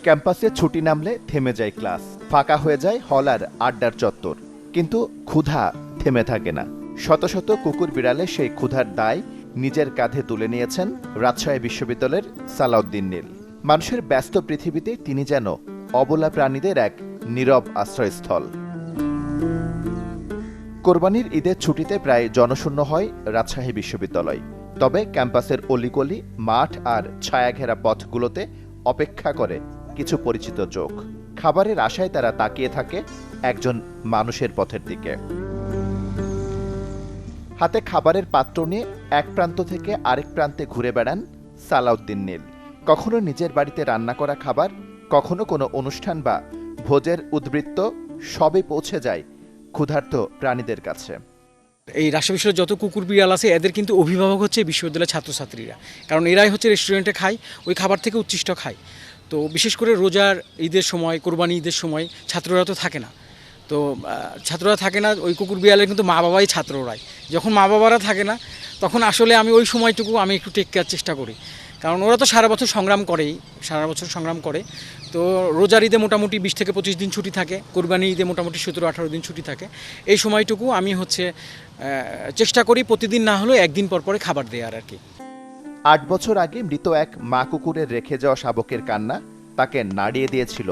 ক্যাম্পাসে ছুটি নামলে থেমে যায় ক্লাস, ফাঁকা হয়ে যায় হল আর আড্ডার চত্বর। কিন্তু ক্ষুধা থেমে থাকে না। শত শত কুকুর বিড়ালে সেই ক্ষুধার দায় নিজের কাঁধে তুলে নিয়েছেন রাজশাহী বিশ্ববিদ্যালয়ের সালাউদ্দিন নীল। মানুষের ব্যস্ত পৃথিবীতে তিনি যেন অবলা প্রাণীদের এক নীরব আশ্রয়স্থল। কোরবানির ঈদের ছুটিতে প্রায় জনশূন্য হয় রাজশাহী বিশ্ববিদ্যালয়। তবে ক্যাম্পাসের অলিগলি, মাঠ আর ছায়াঘেরা পথগুলোতে অপেক্ষা করে কিছু পরিচিত চোখ। খাবারের আশায় তারা তাকিয়ে থাকে একজন মানুষের পথের দিকে। হাতে খাবারের পাত্র নিয়ে এক প্রান্ত থেকে আরেক প্রান্তে ঘুরে বেড়ান সালাউদ্দিন নীল। কখনো নিজের বাড়িতে রান্না করা খাবার, কখনো কোনো অনুষ্ঠান বা ভোজের উদ্বৃত্ত, সবই পৌঁছে যায় ক্ষুধার্ত প্রাণীদের কাছে। এই রাজশাহী বিশ্ববিদ্যালয়ে যত কুকুর বিড়াল আছে এদের কিন্তু অভিভাবক হচ্ছে বিশ্ববিদ্যালয়ের ছাত্রছাত্রীরা, কারণ এরাই হচ্ছে রেস্টুরেন্টে খায়, ওই খাবার থেকে উচ্ছিষ্ট খায়। তো বিশেষ করে রোজার ঈদের সময়, কোরবানি ঈদের সময় ছাত্ররা তো থাকে না, তো ছাত্ররা থাকে না, ওই কুকুর বিড়ালের কিন্তু মা বাবাই ছাত্ররাই। যখন মা বাবারা থাকে না তখন আসলে আমি ওই সময়টুকু আমি একটু টেক কেয়ার চেষ্টা করি, কারণ ওরা তো সারা বছর সংগ্রাম করে। তো রোজার ঈদে মোটামুটি 20 থেকে 25 দিন ছুটি থাকে, কোরবানি ঈদে মোটামুটি 17-18 দিন ছুটি থাকে। এই সময়টুকু আমি চেষ্টা করি প্রতিদিন না হলেও একদিন পর পরে খাবার দেওয়ার আর কি। 8 বছর আগে মৃত এক মা কুকুরের রেখে যাওয়া শাবকের কান্না তাকে নাড়িয়ে দিয়েছিল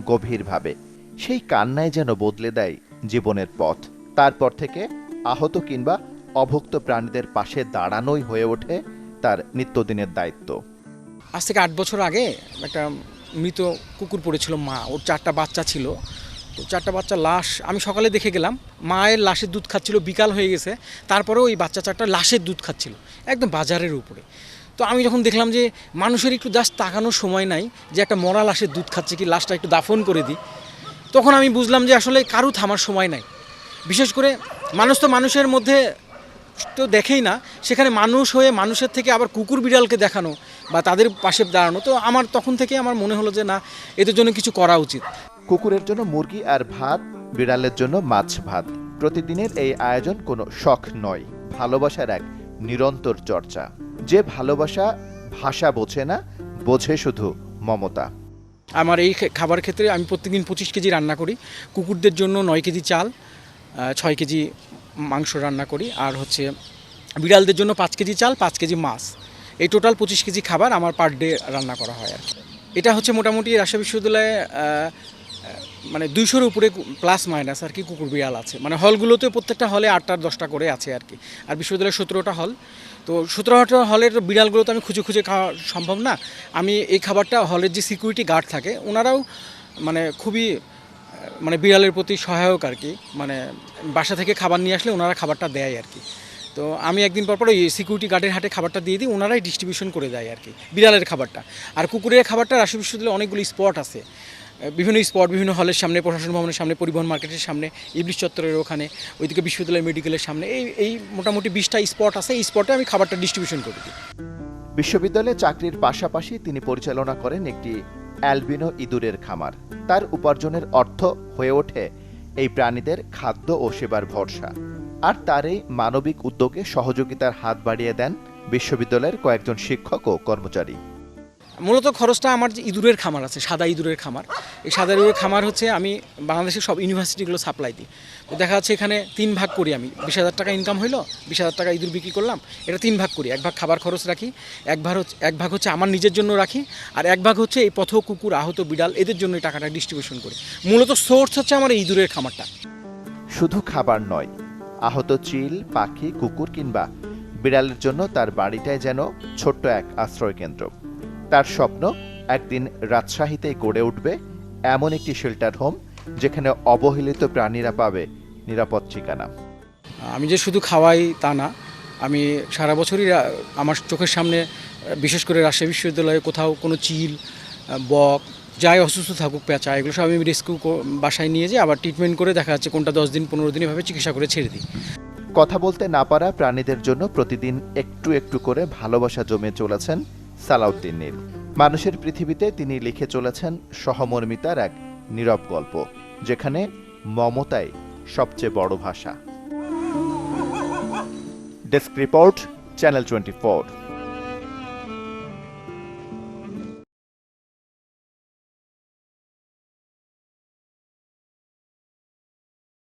গভীরভাবে। সেই কান্নায় যেন বদলে দেয় জীবনের পথ। তারপর থেকে আহত কিংবা অভুক্ত প্রাণীদের পাশে দাঁড়ানোই হয়ে ওঠে তার নিত্যদিনের দায়িত্ব। আজ থেকে 8 বছর আগে একটা মৃত কুকুর পড়েছিল, মা, ওর 4টা বাচ্চা ছিল। তো 4টা বাচ্চা লাশ আমি সকালে দেখে গেলাম, মায়ের লাশের দুধ খাচ্ছিল, বিকাল হয়ে গেছে, তারপরেও ওই বাচ্চা 4টা লাশের দুধ খাচ্ছিল একদম বাজারের উপরে। তো আমি যখন দেখলাম যে মানুষের একটু জাস্ট তাকানোর সময় নাই, যে একটা মরা লাশের দুধ খাচ্ছে, কি লাশটা একটু দাফন করে দিই, তখন আমি বুঝলাম যে আসলে কারো থামার সময় নাই। বিশেষ করে মানুষ তো মানুষের মধ্যে তো দেখেই না, সেখানে মানুষ হয়ে মানুষের থেকে আবার কুকুর বিড়ালকে দেখানো বা তাদের পাশে দাঁড়ানো, তো আমার তখন থেকে আমার মনে হলো যে না, এদের জন্য কিছু করা উচিত। কুকুরের জন্য মুরগি আর ভাত, বিড়ালের জন্য মাছ ভাত। প্রতিদিনের এই আয়োজন কোনো শখ নয়, ভালোবাসার এক নিরন্তর চর্চা। যে ভালোবাসা ভাষা বোঝে না, বোঝে শুধু মমতা। আমার এই খাবার ক্ষেত্রে আমি প্রত্যেকদিন 25 কেজি রান্না করি। কুকুরদের জন্য 9 কেজি চাল, 6 কেজি মাংস রান্না করি, আর বিড়ালদের জন্য 5 কেজি চাল, 5 কেজি মাছ, এই টোটাল 25 কেজি খাবার আমার পার ডে রান্না করা হয় আর কি। এটা মোটামুটি রাজশাহী বিশ্ববিদ্যালয়ে 200-এর উপরে প্লাস মাইনাস আর কি কুকুর বিড়াল আছে। হলগুলোতে প্রত্যেকটা হলে 8টা 10টা করে আছে আর কি। আর বিশ্ববিদ্যালয়ে 17টা হল, তো 17টা হলের বিড়ালগুলো তো আমি খুঁজে খাওয়া সম্ভব না। আমি এই খাবারটা, হলের যে সিকিউরিটি গার্ড থাকে ওনারাও খুবই বিড়ালের প্রতি সহায়ক আর কি। বাসা থেকে খাবার নিয়ে আসলে ওনারা খাবারটা দেয় আর কি। তো আমি একদিন পর ওই সিকিউরিটি গার্ডের হাতে খাবারটা দিয়ে দিই, ওনারাই ডিস্ট্রিবিউশন করে দেয় আর কি বিড়ালের খাবারটা। আর কুকুরের খাবারটা রাজশাহী বিশ্ববিদ্যালয়ে অনেকগুলো স্পট আছে, বিভিন্ন হলের সামনে, প্রশাসন ভবনের সামনে, পরিবহন মার্কেটের সামনে, ইবলিশ চত্বরের ওখানে, ওইদিকে বিশ্ববিদ্যালয় মেডিকেলের সামনে, এই মোটামুটি 20টা স্পট আছে। এই স্পটে আমি খাবারটা ডিস্ট্রিবিউশন করে দিই। বিশ্ববিদ্যালয়ে চাকরির পাশাপাশি তিনি পরিচালনা করেন একটি অ্যালবিনো ইঁদুরের খামার। তার উপার্জনের অর্থ হয়ে ওঠে এই প্রাণীদের খাদ্য ও সেবার ভরসা। আর তার এই মানবিক উদ্যোগে সহযোগিতার হাত বাড়িয়ে দেন বিশ্ববিদ্যালয়ের কয়েকজন শিক্ষক ও কর্মচারী। মূলত খরচটা আমার যে ইঁদুরের খামার আছে, সাদা ইঁদুরের খামার, এই সাদা ইঁদুরের খামার আমি বাংলাদেশের সব ইউনিভার্সিটিগুলো সাপ্লাই দিই। তো দেখা যাচ্ছে এখানে 3 ভাগ করি আমি। 20,000 টাকা ইনকাম হইলো, 20,000 টাকা ইঁদুর বিক্রি করলাম, এটা 3 ভাগ করি। 1 ভাগ খাবার খরচ রাখি, এক ভাগ আমার নিজের জন্য রাখি, আর 1 ভাগ এই পথ কুকুর, আহত বিড়াল, এদের জন্য এই টাকাটা ডিস্ট্রিবিউশন করি। মূলত সোর্স আমার এই ইঁদুরের খামারটা। শুধু খাবার নয়, আহত চিল, পাখি, কুকুর কিংবা বিড়ালের জন্য তার বাড়িটাই যেন ছোট্ট এক আশ্রয় কেন্দ্র। তার স্বপ্ন একদিন রাজশাহীতেই গড়ে উঠবে এমন একটি শেল্টার হোম, যেখানে অবহেলিত প্রাণীরা পাবে নিরাপদ ঠিকানা। আমি যে শুধু খাওয়াই তা না, আমি সারা বছরই আমার চোখের সামনে, বিশেষ করে রাজশাহী বিশ্ববিদ্যালয়ে কোথাও কোনো চিল, বক, যাই অসুস্থ থাকুক, পেঁচা, এগুলো সব আমি রেস্কিউ বাসায় নিয়ে যাই, আবার ট্রিটমেন্ট করে দেখা যাচ্ছে কোনটা 10 দিন 15 দিন এভাবে চিকিৎসা করে ছেড়ে দিই। কথা বলতে না পারা প্রাণীদের জন্য প্রতিদিন একটু একটু করে ভালোবাসা জমে চলেছেন সালাউদ্দিন নীল। মানুষের পৃথিবীতে তিনি লিখে চলেছেন সহমর্মিতার এক নীরব গল্প, যেখানে মমতাই সবচেয়ে বড় ভাষা। Desk report, channel 24।